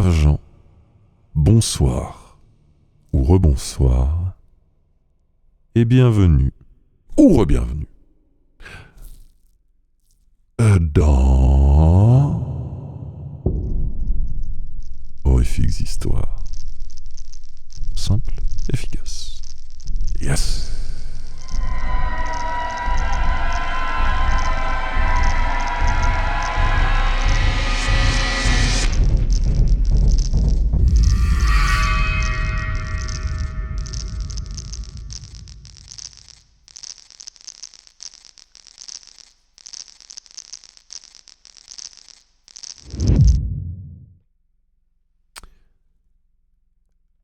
braves gens, bonsoir ou rebonsoir, et bienvenue ou re-bienvenue dans Horrifiques Histoires. Simple, efficace. Yes!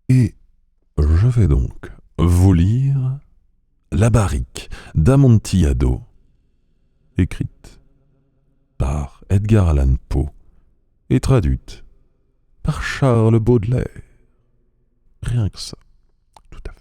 Et je vais donc vous lire La barrique d'Amontillado, écrite par Edgar Allan Poe et traduite par Charles Baudelaire. Rien que ça, tout à fait.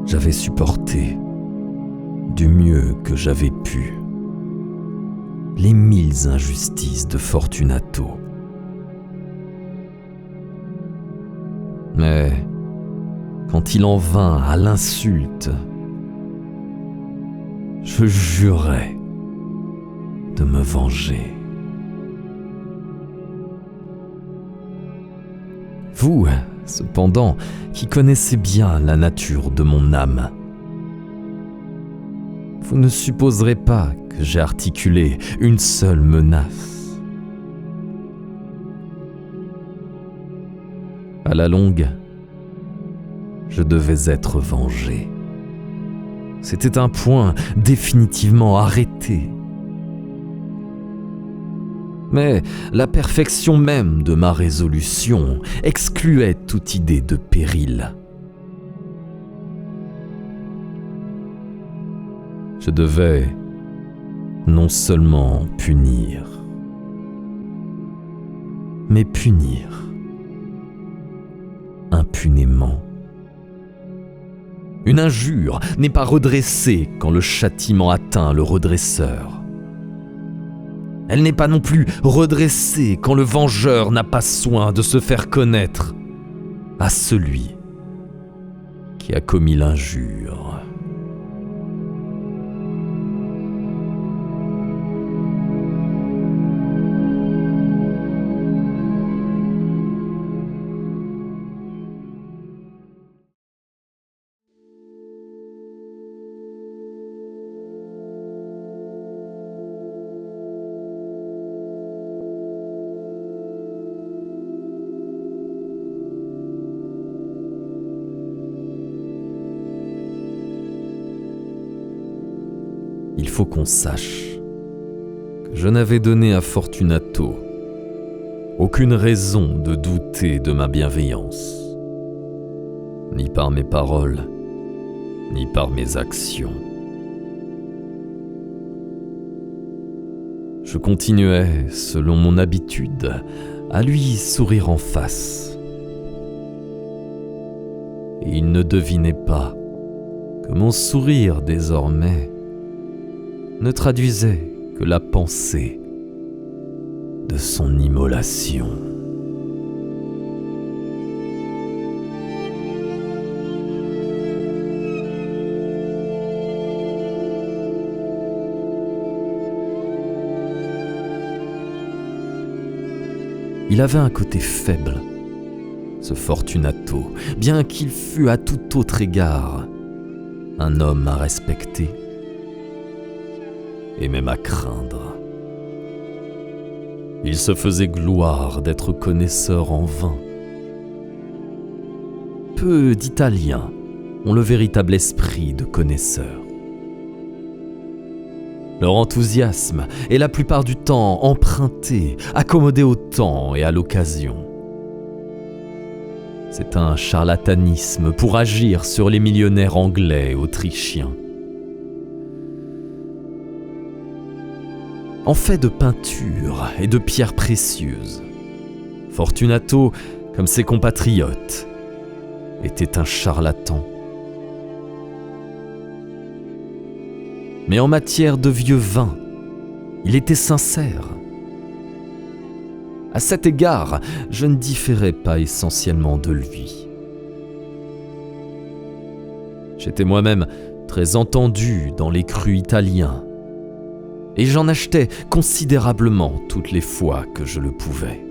J'avais supporté, du mieux que j'avais pu, les 1000 injustices de Fortunato. Mais quand il en vint à l'insulte, je jurais de me venger. Vous, cependant, qui connaissez bien la nature de mon âme, vous ne supposerez pas que j'ai articulé une seule menace. À la longue, je devais être vengé. C'était un point définitivement arrêté. Mais la perfection même de ma résolution excluait toute idée de péril. Je devais non seulement punir, mais punir impunément. Une injure n'est pas redressée quand le châtiment atteint le redresseur. Elle n'est pas non plus redressée quand le vengeur n'a pas soin de se faire connaître à celui qui a commis l'injure. Il faut qu'on sache que je n'avais donné à Fortunato aucune raison de douter de ma bienveillance, ni par mes paroles, ni par mes actions. Je continuais, selon mon habitude, à lui sourire en face. Et il ne devinait pas que mon sourire désormais ne traduisait que la pensée de son immolation. Il avait un côté faible, ce Fortunato, bien qu'il fût à tout autre égard un homme à respecter et même à craindre. Il se faisait gloire d'être connaisseur en vin. Peu d'Italiens ont le véritable esprit de connaisseur. Leur enthousiasme est la plupart du temps emprunté, accommodé au temps et à l'occasion. C'est un charlatanisme pour agir sur les millionnaires anglais et autrichiens. En fait de peinture et de pierres précieuses, Fortunato, comme ses compatriotes, était un charlatan. Mais en matière de vieux vin, il était sincère. À cet égard, je ne différais pas essentiellement de lui. J'étais moi-même très entendu dans les crus italiens, et j'en achetais considérablement toutes les fois que je le pouvais.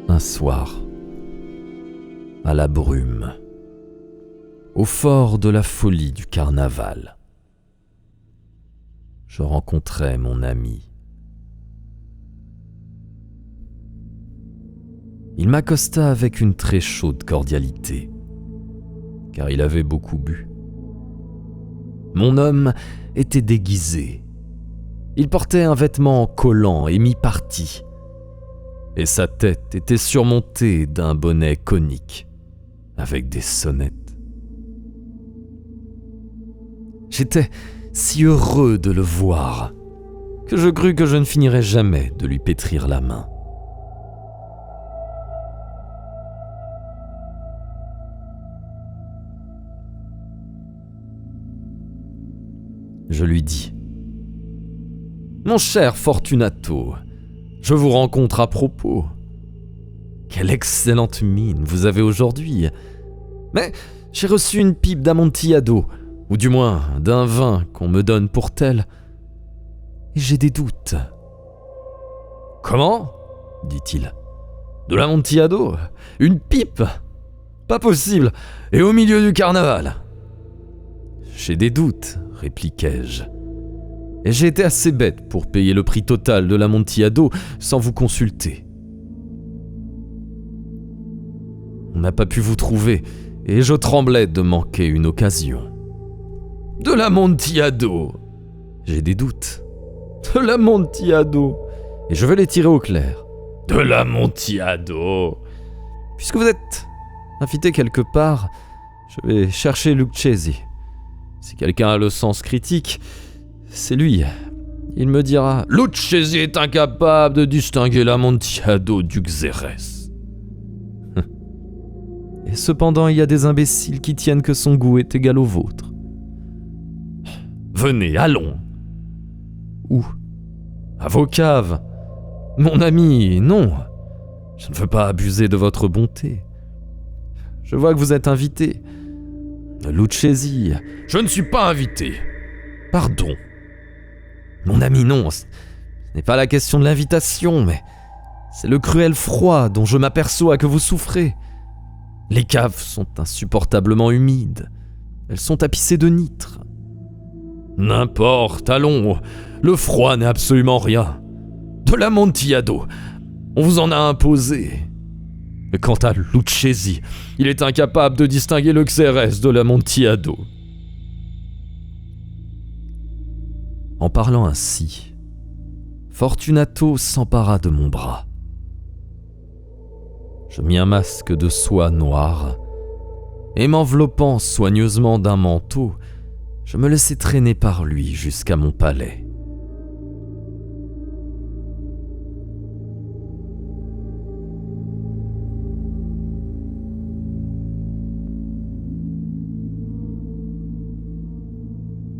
Un soir, à la brume, au fort de la folie du carnaval, je rencontrai mon ami. Il m'accosta avec une très chaude cordialité, car il avait beaucoup bu. Mon homme était déguisé. Il portait un vêtement collant et mi-parti, et sa tête était surmontée d'un bonnet conique avec des sonnettes. J'étais si heureux de le voir que je crus que je ne finirais jamais de lui pétrir la main. Je lui dis : « Mon cher Fortunato, je vous rencontre à propos. Quelle excellente mine vous avez aujourd'hui. Mais j'ai reçu une pipe d'Amontillado, ou du moins d'un vin qu'on me donne pour tel, et j'ai des doutes. » « Comment ?» dit-il. « De l'Amontillado ? Une pipe ? Pas possible, et au milieu du carnaval !» « J'ai des doutes, répliquai-je. Et j'ai été assez bête pour payer le prix total de l'Amontillado sans vous consulter. On n'a pas pu vous trouver, et je tremblais de manquer une occasion. « De l'Amontillado ! J'ai des doutes. De l'Amontillado ! Et je veux les tirer au clair. De l'Amontillado ! Puisque vous êtes invité quelque part, je vais chercher Lucchesi. Si quelqu'un a le sens critique, c'est lui. Il me dira : Lucchesi est incapable de distinguer l'Amontillado du Xérès. Et cependant, il y a des imbéciles qui tiennent que son goût est égal au vôtre. Venez, allons. Où ? À vos caves. Mon ami, non. Je ne veux pas abuser de votre bonté. Je vois que vous êtes invité. Lucchesi. Je ne suis pas invité. Pardon. Mon ami, non, ce n'est pas la question de l'invitation, mais c'est le cruel froid dont je m'aperçois que vous souffrez. Les caves sont insupportablement humides. Elles sont tapissées de nitre. N'importe, allons, le froid n'est absolument rien. De l'Amontillado, on vous en a imposé. Mais quant à Lucchesi, il est incapable de distinguer le Xérès de l'Amontillado. En parlant ainsi, Fortunato s'empara de mon bras. Je mis un masque de soie noire, et m'enveloppant soigneusement d'un manteau, je me laissai traîner par lui jusqu'à mon palais.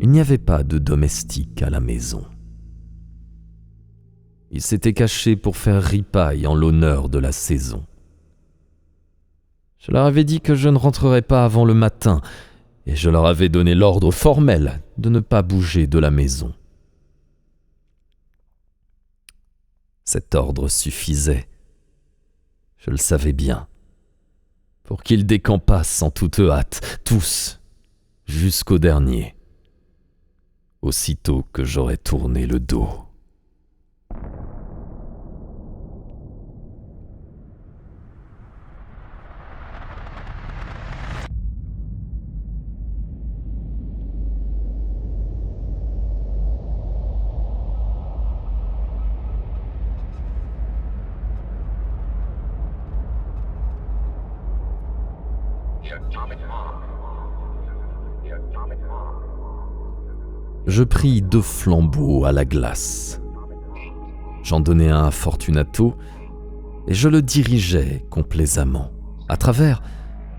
Il n'y avait pas de domestique à la maison. Il s'était caché pour faire ripaille en l'honneur de la saison. Je leur avais dit que je ne rentrerais pas avant le matin, et je leur avais donné l'ordre formel de ne pas bouger de la maison. Cet ordre suffisait. Je le savais bien. pour qu'ils décampassent en toute hâte, tous, jusqu'au dernier, aussitôt que j'aurais tourné le dos. Je pris 2 flambeaux à la glace. J'en donnai un à Fortunato et je le dirigeai complaisamment, à travers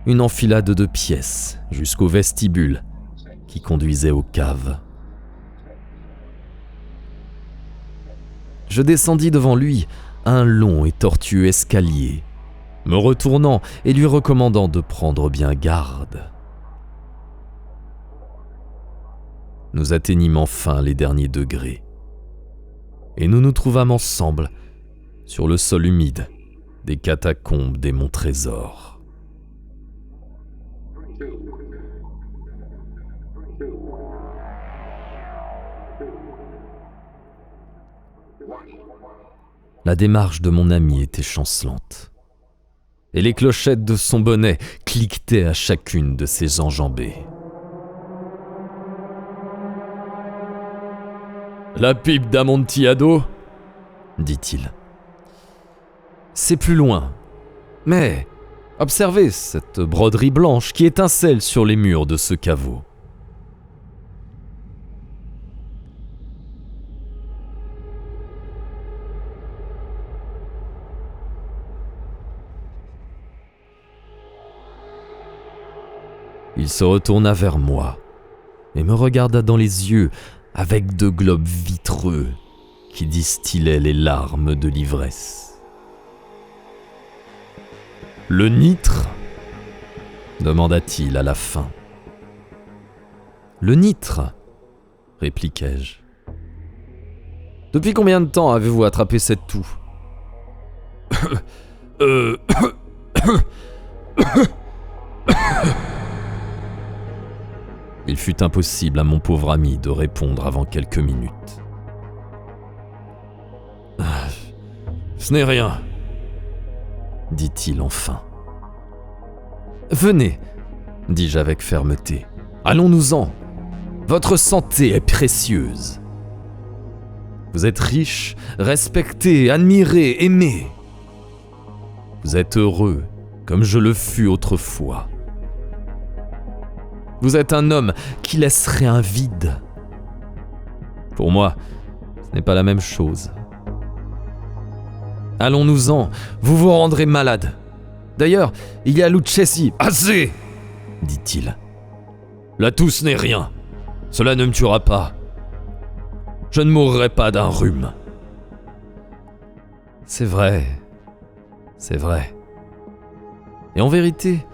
une enfilade de pièces jusqu'au vestibule qui conduisait aux caves. Je descendis devant lui un long et tortueux escalier, me retournant et lui recommandant de prendre bien garde. Nous atteignîmes enfin les derniers degrés, et nous nous trouvâmes ensemble sur le sol humide des catacombes des monts Trésors. La démarche de mon ami était chancelante, et les clochettes de son bonnet cliquetaient à chacune de ses enjambées. « La pipe d'Amontillado » dit-il. « C'est plus loin, mais observez cette broderie blanche qui étincelle sur les murs de ce caveau. » Il se retourna vers moi et me regarda dans les yeux avec 2 globes vitreux qui distillaient les larmes de l'ivresse. « Le nitre » demanda-t-il à la fin. « Le nitre » répliquai-je. « Depuis combien de temps avez-vous attrapé cette toux ?» Il fut impossible à mon pauvre ami de répondre avant quelques minutes. « Ce n'est rien, » dit-il enfin. « Venez, dis-je avec fermeté. Allons-nous-en. Votre santé est précieuse. Vous êtes riche, respecté, admiré, aimé. Vous êtes heureux, comme je le fus autrefois. Vous êtes un homme qui laisserait un vide. Pour moi, ce n'est pas la même chose. Allons-nous-en, vous vous rendrez malade. D'ailleurs, il y a Lucchesi. »« Assez !» dit-il. « La toux n'est rien. Cela ne me tuera pas. Je ne mourrai pas d'un rhume. » C'est vrai. C'est vrai. Et en vérité,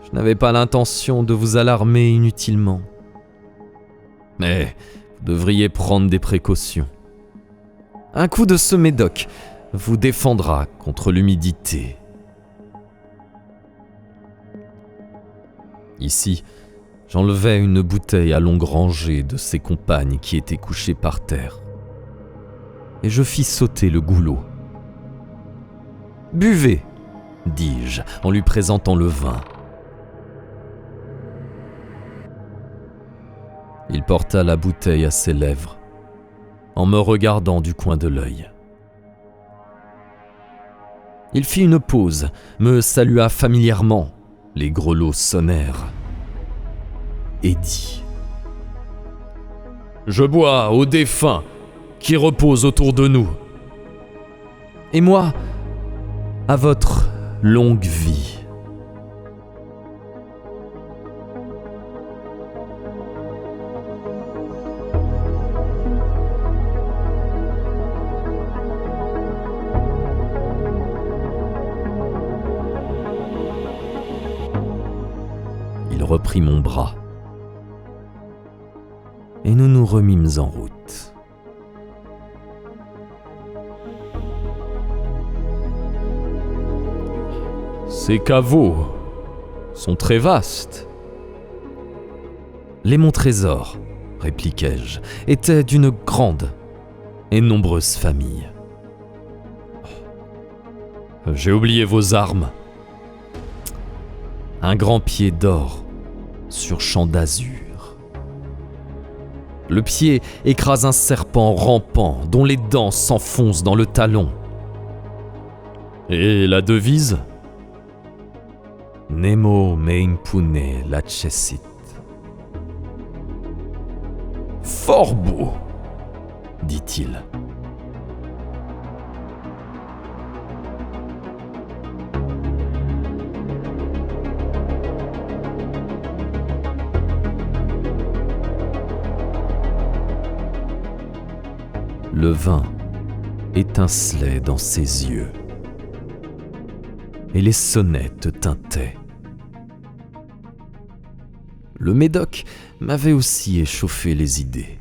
je n'avais pas l'intention de vous alarmer inutilement. Mais vous devriez prendre des précautions. Un coup de ce médoc vous défendra contre l'humidité. Ici, j'enlevai une bouteille à longue rangée de ses compagnes qui étaient couchées par terre, et je fis sauter le goulot. « Buvez !» dis-je en lui présentant le vin. Il porta la bouteille à ses lèvres, en me regardant du coin de l'œil. Il fit une pause, me salua familièrement, les grelots sonnèrent, et dit : « Je bois aux défunts qui reposent autour de nous. Et moi, à votre longue vie. » Il reprit mon bras, et nous nous remîmes en route. Ces caveaux, sont très vastes. Les monts trésors, répliquai-je, étaient d'une grande et nombreuse famille. J'ai oublié vos armes. Un grand pied d'or sur champ d'azur. Le pied écrase un serpent rampant dont les dents s'enfoncent dans le talon. Et la devise ? Nemo me impune lacessit. Fort beau, dit-il. Le vin étincelait dans ses yeux et les sonnettes tintaient. Le médoc m'avait aussi échauffé les idées.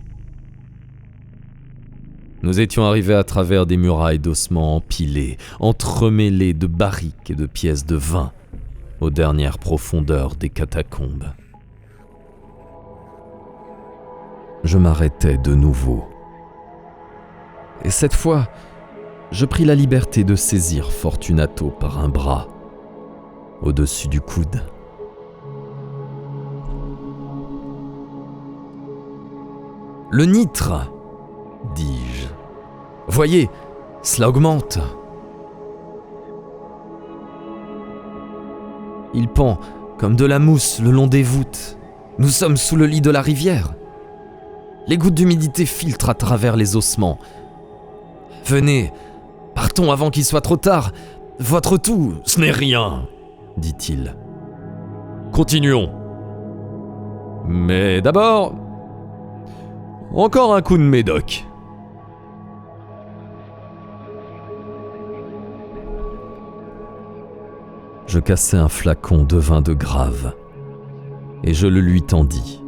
Nous étions arrivés à travers des murailles d'ossements empilés, entremêlés de barriques et de pièces de vin, aux dernières profondeurs des catacombes. Je m'arrêtai de nouveau. Et cette fois, je pris la liberté de saisir Fortunato par un bras, au-dessus du coude. Le nitre, dis-je. Voyez, cela augmente. Il pend comme de la mousse le long des voûtes. Nous sommes sous le lit de la rivière. Les gouttes d'humidité filtrent à travers les ossements. Venez, partons avant qu'il soit trop tard. Votre toux, ce n'est rien, dit-il. Continuons. Mais d'abord, encore un coup de médoc. Je cassai un flacon de vin de Grave et je le lui tendis.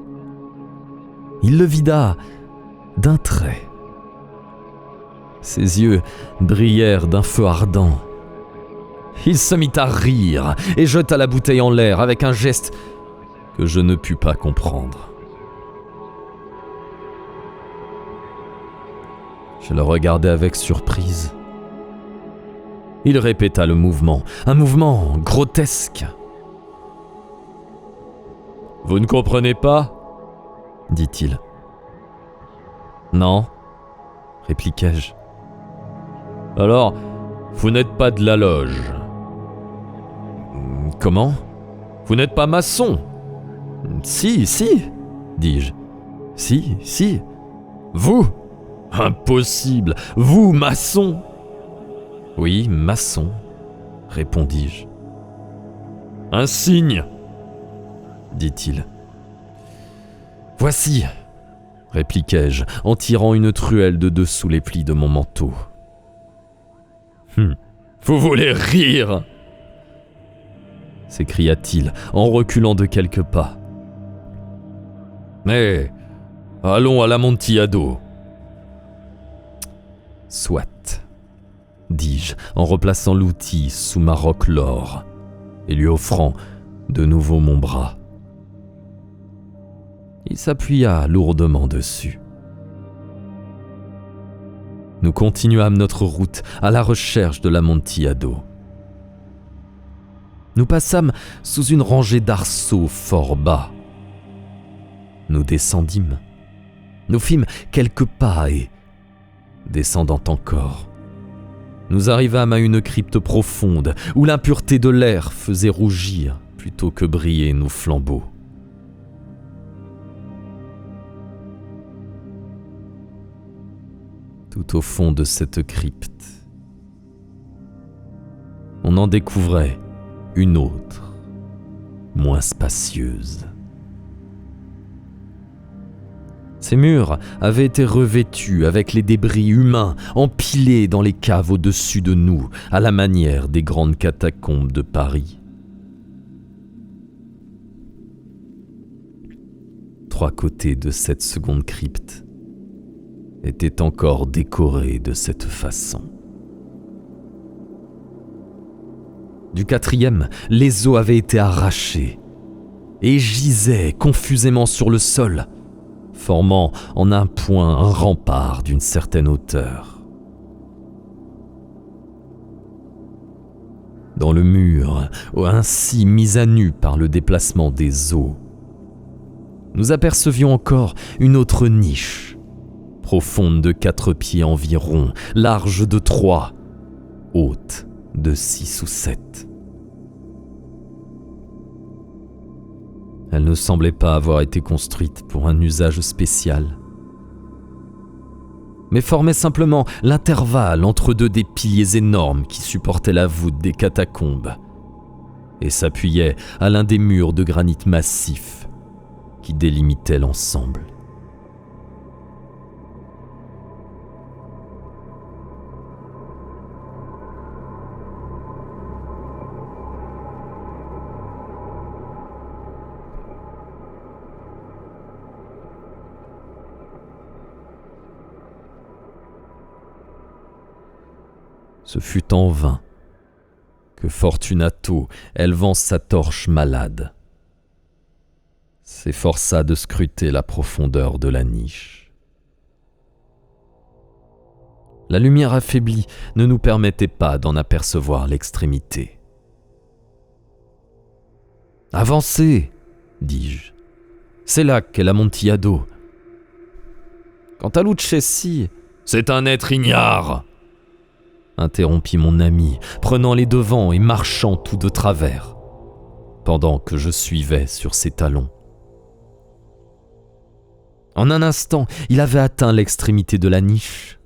Il le vida d'un trait. Ses yeux brillèrent d'un feu ardent. Il se mit à rire et jeta la bouteille en l'air avec un geste que je ne pus pas comprendre. Je le regardai avec surprise. Il répéta le mouvement, un mouvement grotesque. « Vous ne comprenez pas ?» dit-il. « Non, » répliquai-je. « Alors, vous n'êtes pas de la loge. »« Comment ? Vous n'êtes pas maçon ?»« Si, dis-je. Si. Vous ? Impossible. Vous, maçon ?» « Oui, maçon, » répondis-je. « Un signe, » dit-il. « Voici, » répliquai-je, en tirant une truelle de dessous les plis de mon manteau. « Vous voulez rire ?» s'écria-t-il en reculant de quelques pas. « Mais allons à l'Amontillado. » Soit, dis-je en replaçant l'outil sous ma roquelaure et lui offrant de nouveau mon bras. Il s'appuya lourdement dessus. Nous continuâmes notre route à la recherche de l'Amontillado. Nous passâmes sous une rangée d'arceaux fort bas. Nous descendîmes. Nous fîmes quelques pas et, descendant encore, nous arrivâmes à une crypte profonde où l'impureté de l'air faisait rougir plutôt que briller nos flambeaux. Tout au fond de cette crypte, on en découvrait une autre, moins spacieuse. Ces murs avaient été revêtus avec les débris humains empilés dans les caves au-dessus de nous, à la manière des grandes catacombes de Paris. 3 côtés de cette seconde crypte étaient encore décorés de cette façon. Du 4e, les os avaient été arrachés et gisait confusément sur le sol, formant en un point un rempart d'une certaine hauteur. Dans le mur, ainsi mis à nu par le déplacement des eaux, nous apercevions encore une autre niche, profonde de 4 pieds environ, large de 3, haute de 6 ou 7. Elle ne semblait pas avoir été construite pour un usage spécial, mais formait simplement l'intervalle entre 2 des piliers énormes qui supportaient la voûte des catacombes et s'appuyait à l'un des murs de granit massif qui délimitaient l'ensemble. Ce fut en vain que Fortunato, élevant sa torche malade, s'efforça de scruter la profondeur de la niche. La lumière affaiblie ne nous permettait pas d'en apercevoir l'extrémité. « Avancez !» dis-je. « C'est là qu'est l'Amontillado. Quant à Lucchesi, c'est un être ignare !» interrompit mon ami, prenant les devants et marchant tout de travers, pendant que je suivais sur ses talons. En un instant, il avait atteint l'extrémité de la niche,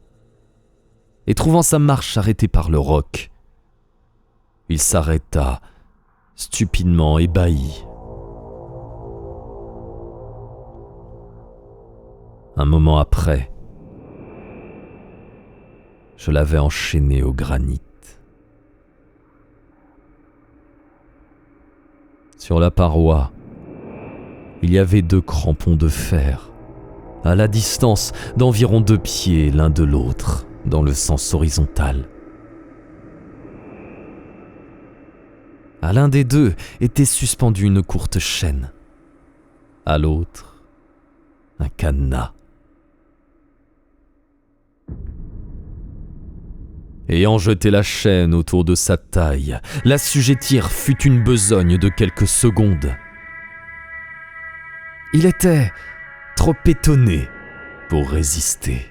et trouvant sa marche arrêtée par le roc, il s'arrêta, stupidement ébahi. Un moment après, je l'avais enchaîné au granit. Sur la paroi, il y avait 2 crampons de fer, à la distance d'environ 2 pieds l'un de l'autre, dans le sens horizontal. À l'un des 2 était suspendue une courte chaîne, à l'autre, un cadenas. Ayant jeté la chaîne autour de sa taille, l'assujettir fut une besogne de quelques secondes. Il était trop étonné pour résister.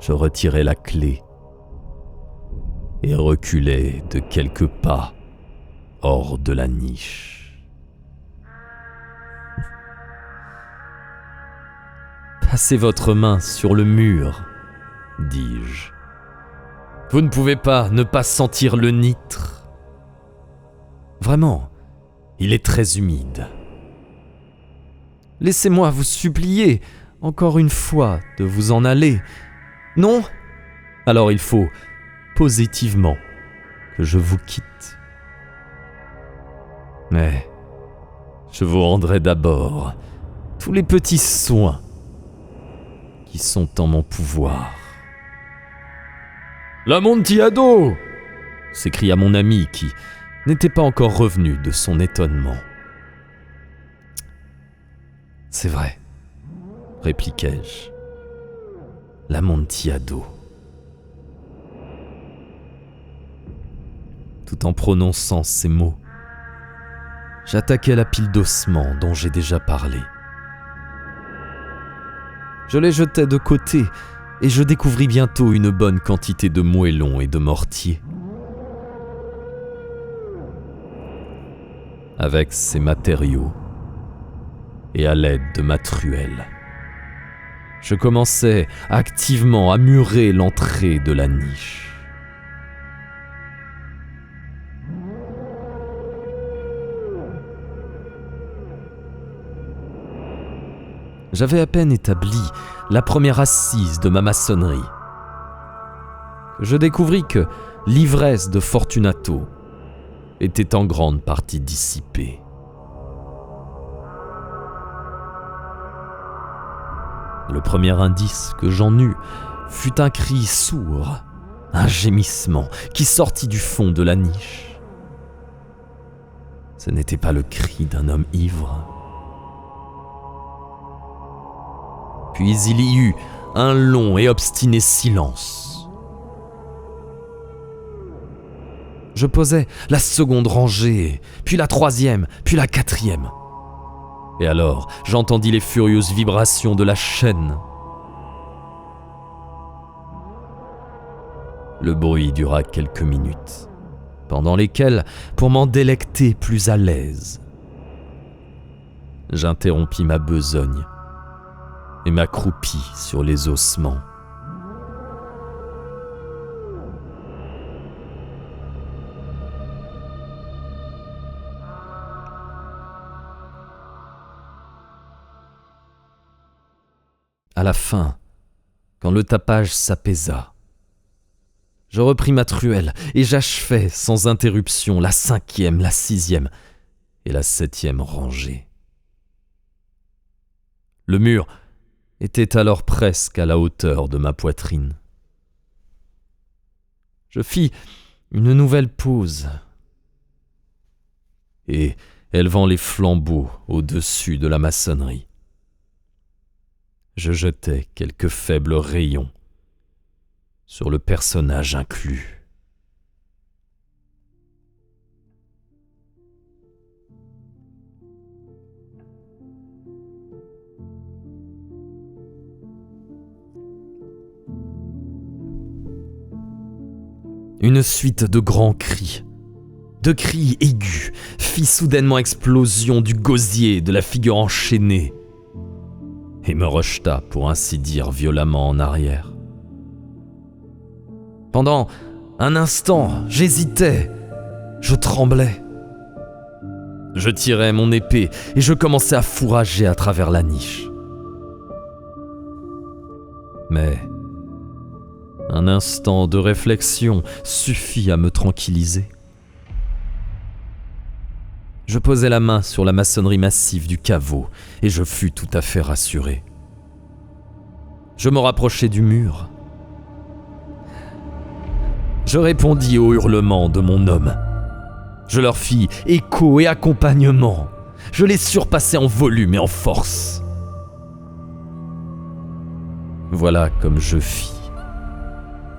Je retirai la clé et reculai de quelques pas hors de la niche. Passez votre main sur le mur, dis-je. Vous ne pouvez pas ne pas sentir le nitre. Vraiment, il est très humide. Laissez-moi vous supplier, encore une fois, de vous en aller. Non ? Alors il faut, positivement, que je vous quitte. Mais je vous rendrai d'abord tous les petits soins qui sont en mon pouvoir. « L'Amontillado !» s'écria mon ami qui n'était pas encore revenu de son étonnement. « C'est vrai, répliquai-je. L'Amontillado. » Tout en prononçant ces mots, j'attaquai la pile d'ossements dont j'ai déjà parlé. Je les jetai de côté et je découvris bientôt une bonne quantité de moellons et de mortier. Avec ces matériaux et à l'aide de ma truelle, je commençais activement à murer l'entrée de la niche. J'avais à peine établi la première assise de ma maçonnerie que je découvris que l'ivresse de Fortunato était en grande partie dissipée. Le premier indice que j'en eus fut un cri sourd, un gémissement qui sortit du fond de la niche. Ce n'était pas le cri d'un homme ivre. Puis il y eut un long et obstiné silence. Je posai la seconde rangée, puis la troisième, puis la quatrième. Et alors, j'entendis les furieuses vibrations de la chaîne. Le bruit dura quelques minutes, pendant lesquelles, pour m'en délecter plus à l'aise, j'interrompis ma besogne et m'accroupis sur les ossements. À la fin, quand le tapage s'apaisa, je repris ma truelle et j'achevai sans interruption la 5e, la 6e et la 7e rangée. Le mur était alors presque à la hauteur de ma poitrine. Je fis une nouvelle pause et, élevant les flambeaux au-dessus de la maçonnerie, je jetai quelques faibles rayons sur le personnage inclus. Une suite de grands cris, de cris aigus, fit soudainement explosion du gosier de la figure enchaînée et me rejeta, pour ainsi dire, violemment en arrière. Pendant un instant, j'hésitais, je tremblais. Je tirai mon épée et je commençai à fourrager à travers la niche. Mais un instant de réflexion suffit à me tranquilliser. Je posai la main sur la maçonnerie massive du caveau et je fus tout à fait rassuré. Je me rapprochai du mur. Je répondis aux hurlements de mon homme. Je leur fis écho et accompagnement. Je les surpassai en volume et en force. Voilà comme je fis.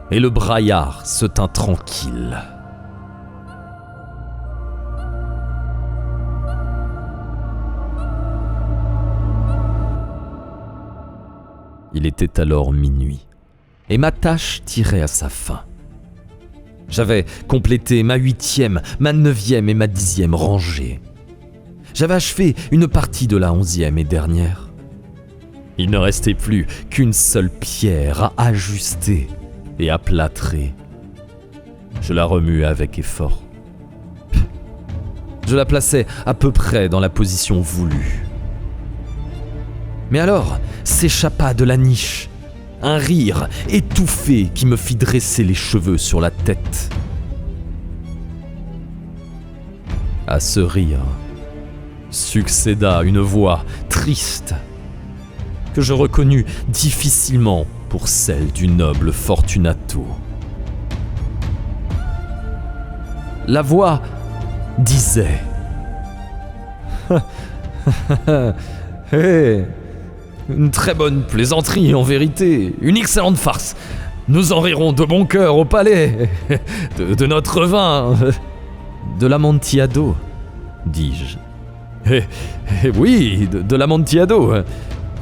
Et le braillard se tint tranquille. Il était alors minuit, et ma tâche tirait à sa fin. J'avais complété ma 8e, ma 9e et ma 10e rangée. J'avais achevé une partie de la 11e et dernière. Il ne restait plus qu'une seule pierre à ajuster et à plâtrer. Je la remuai avec effort. Je la plaçai à peu près dans la position voulue. Mais alors s'échappa de la niche un rire étouffé qui me fit dresser les cheveux sur la tête. À ce rire succéda une voix triste que je reconnus difficilement pour celle du noble Fortunato. La voix disait « Hé, une très bonne plaisanterie en vérité, une excellente farce. Nous en rirons de bon cœur au palais, de notre vin, de l'Amontillado, dis-je. Oui, de l'Amontillado.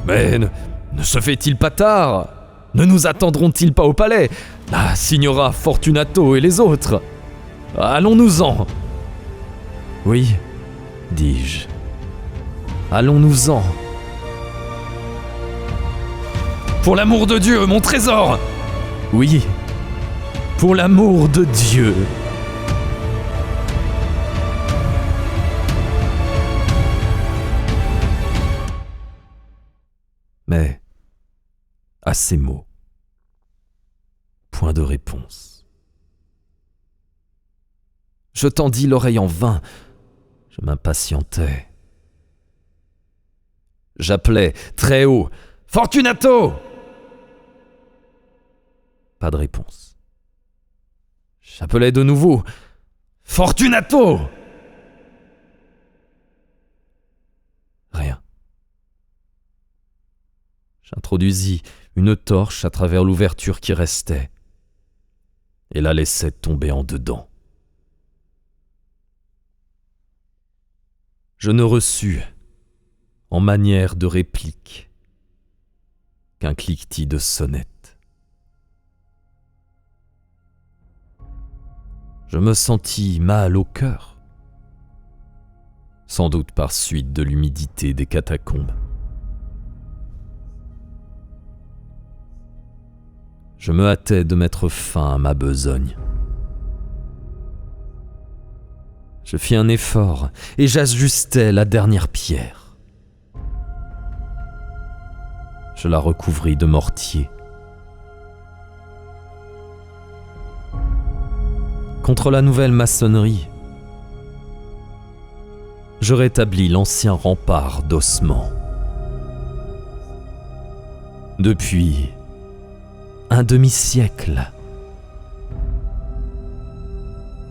Mais ne se fait-il pas tard? Ne nous attendront-ils pas au palais, la signora Fortunato et les autres? Allons-nous-en. Oui, dis-je. Allons-nous-en. Pour l'amour de Dieu, mon trésor! Oui, pour l'amour de Dieu. Mais, à ces mots, point de réponse. Je tendis l'oreille en vain, je m'impatientais. J'appelais très haut « Fortunato !» Pas de réponse. J'appelais de nouveau « Fortunato !» J'introduisis une torche à travers l'ouverture qui restait et la laissai tomber en dedans. Je ne reçus, en manière de réplique, qu'un cliquetis de sonnette. Je me sentis mal au cœur, sans doute par suite de l'humidité des catacombes. Je me hâtais de mettre fin à ma besogne. Je fis un effort et j'ajustai la dernière pierre. Je la recouvris de mortier. Contre la nouvelle maçonnerie, je rétablis l'ancien rempart d'ossements. Depuis un demi-siècle,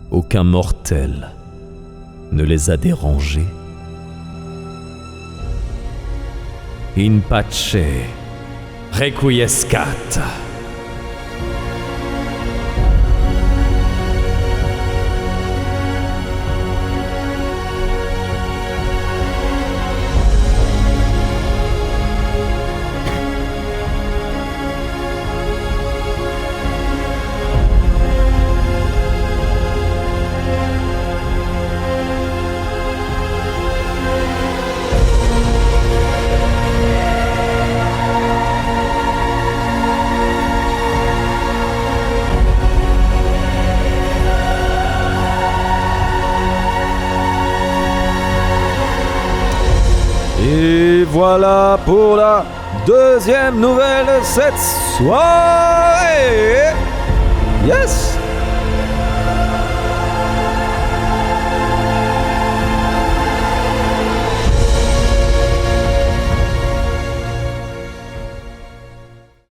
aucun mortel ne les a dérangés. In pace requiescat. Et voilà pour la deuxième nouvelle de cette soirée. Yes!